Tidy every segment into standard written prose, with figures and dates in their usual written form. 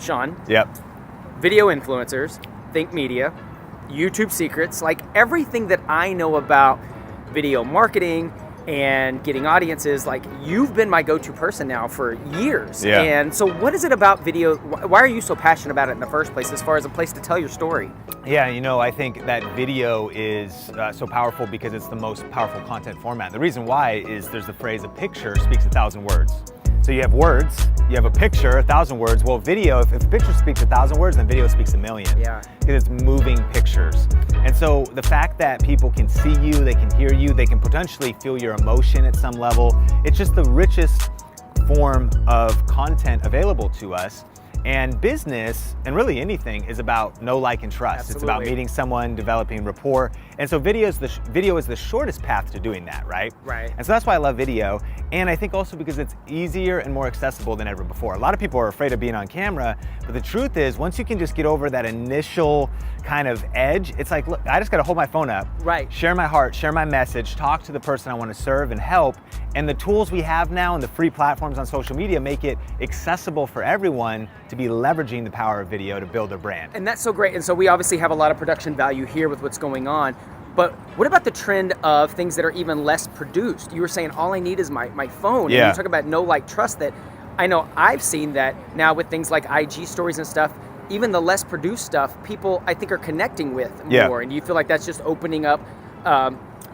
Sean. Yep. Video influencers, think media, YouTube secrets, like everything that I know about video marketing and getting audiences, like you've been my go-to person now for years. Yeah. And so what is it about video? Why are you so passionate about it in the first place as far as a place to tell your story? Yeah, you know, I think that video is so powerful because it's the most powerful content format. The reason why is there's the phrase, a picture speaks 1,000 words. So you have words, you have a picture, 1,000 words. Well, video, if a picture speaks 1,000 words, then video speaks 1,000,000. Yeah. Because it's moving pictures. And so the fact that people can see you, they can hear you, they can potentially feel your emotion at some level, it's just the richest form of content available to us. And business, and really anything, is about know, like, and trust. Absolutely. It's about meeting someone, developing rapport. And so video is the shortest path to doing that, right? Right. And so that's why I love video. And I think also because it's easier and more accessible than ever before. A lot of people are afraid of being on camera, but the truth is, once you can just get over that initial kind of edge, it's like, look, I just gotta hold my phone up, Right. share my heart, share my message, talk to the person I wanna serve and help. And the tools we have now and the free platforms on social media make it accessible for everyone to be leveraging the power of video to build their brand. And that's so great. And so we obviously have a lot of production value here with what's going on. But what about the trend of things that are even less produced? You were saying all I need is my phone. Yeah. And you talk about know, like, trust. That I know I've seen that now with things like IG stories and stuff. Even the less produced stuff, people I think are connecting with more. Yeah. And do you feel like that's just opening up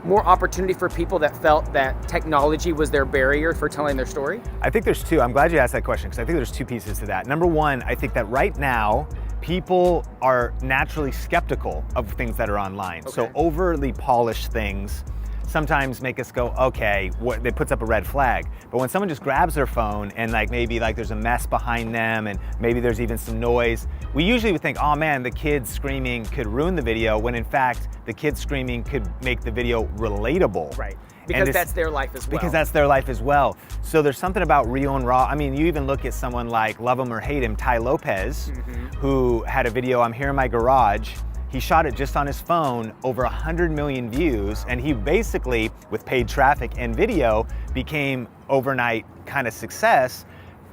more opportunity for people that felt that technology was their barrier for telling their story? I think there's two. I'm glad you asked that question because I think there's two pieces to that. Number one, I think that right now, people are naturally skeptical of things that are online. Okay. So overly polished things sometimes make us go, okay, it puts up a red flag. But when someone just grabs their phone and maybe there's a mess behind them and maybe there's even some noise, we usually would think, oh man, the kid screaming could ruin the video, when in fact, the kid screaming could make the video relatable. Right. Because that's their life as well. Because that's their life as well. So there's something about real and raw. I mean, you even look at someone like, love him or hate him, Ty Lopez, who had a video, I'm here in my garage. He shot it just on his phone, over 100 million views, and he basically, with paid traffic and video, became overnight kind of success,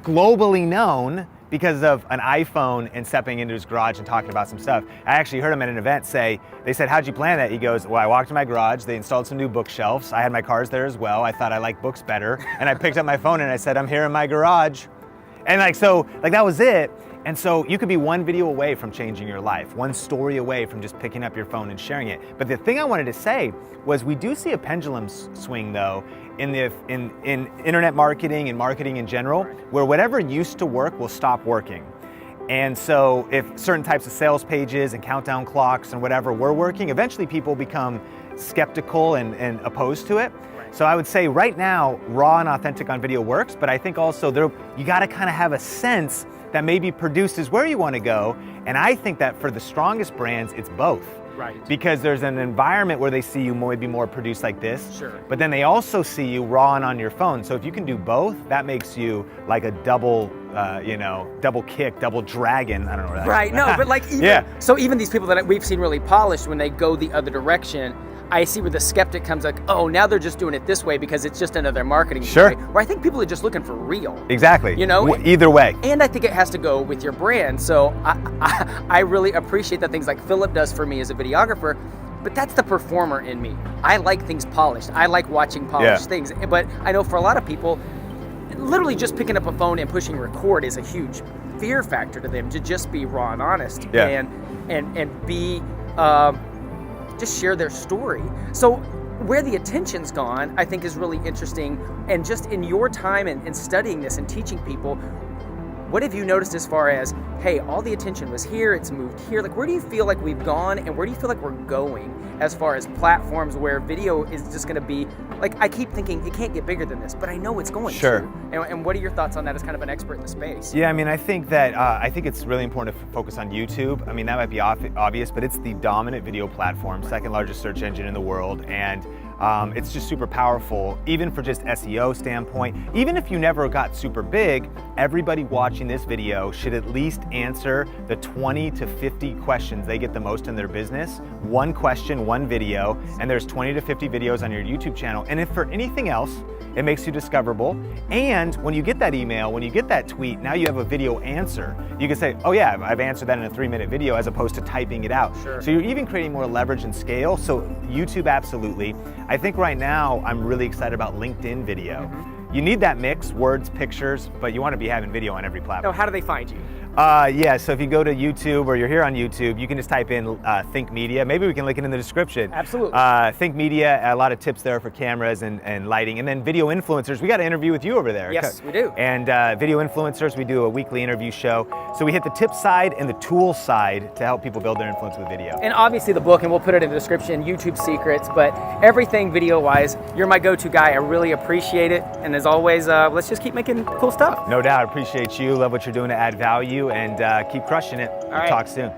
globally known because of an iPhone and stepping into his garage and talking about some stuff. I actually heard him at an event say, they said, how'd you plan that? He goes, well, I walked in my garage, they installed some new bookshelves. I had my cars there as well. I thought I liked books better. And I picked up my phone and I said, I'm here in my garage. And that was it. And so you could be one video away from changing your life, one story away from just picking up your phone and sharing it. But the thing I wanted to say was we do see a pendulum swing though in internet marketing and marketing in general, where whatever used to work will stop working. And so if certain types of sales pages and countdown clocks and whatever were working, eventually people become skeptical and opposed to it. So I would say right now, raw and authentic on video works, but I think also you gotta kind of have a sense that maybe produced is where you want to go. And I think that for the strongest brands, it's both. Right. Because there's an environment where they see you maybe more produced like this, Sure. but then they also see you raw and on your phone. So if you can do both, that makes you like a double kick, double dragon. I don't know what that Right, is. no, but like even, Yeah. So even these people that we've seen really polished, when they go the other direction, I see where the skeptic comes like, oh, now they're just doing it this way because it's just another marketing Sure. way. Where I think people are just looking for real. Exactly. You know? Either way. And I think it has to go with your brand. So I really appreciate the things like Philip does for me as a videographer, but that's the performer in me. I like things polished. I like watching polished things. But I know for a lot of people, literally just picking up a phone and pushing record is a huge fear factor to them, to just be raw and honest and be just share their story. So where the attention's gone, I think is really interesting. And just in your time and studying this and teaching people, what have you noticed as far as, hey, all the attention was here, it's moved here. Like, where do you feel like we've gone and where do you feel like we're going as far as platforms where video is just gonna be, like, I keep thinking it can't get bigger than this, but I know it's going Sure. to. And what are your thoughts on that as kind of an expert in the space? Yeah, I mean, I think that I think it's really important to focus on YouTube. I mean, that might be obvious, but it's the dominant video platform, second largest search engine in the world, and it's just super powerful, even for just SEO standpoint. Even if you never got super big, everybody watching this video should at least answer the 20 to 50 questions they get the most in their business. One question, one video, and there's 20 to 50 videos on your YouTube channel. And if for anything else, it makes you discoverable. And when you get that email, when you get that tweet, now you have a video answer. You can say, oh yeah, I've answered that in a 3-minute video as opposed to typing it out. Sure. So you're even creating more leverage and scale. So YouTube, absolutely. I think right now, I'm really excited about LinkedIn video. You need that mix, words, pictures, but you want to be having video on every platform. So how do they find you? Yeah, so if you go to YouTube or you're here on YouTube, you can just type in Think Media. Maybe we can link it in the description. Absolutely. Think Media, a lot of tips there for cameras and lighting. And then video influencers, we got an interview with you over there. Yes, we do. And video influencers, we do a weekly interview show. So we hit the tip side and the tool side to help people build their influence with video. And obviously the book, and we'll put it in the description, YouTube Secrets, but everything video-wise, you're my go-to guy. I really appreciate it. And as always, let's just keep making cool stuff. No doubt, appreciate you. Love what you're doing to add value and keep crushing it. All right. Talk soon.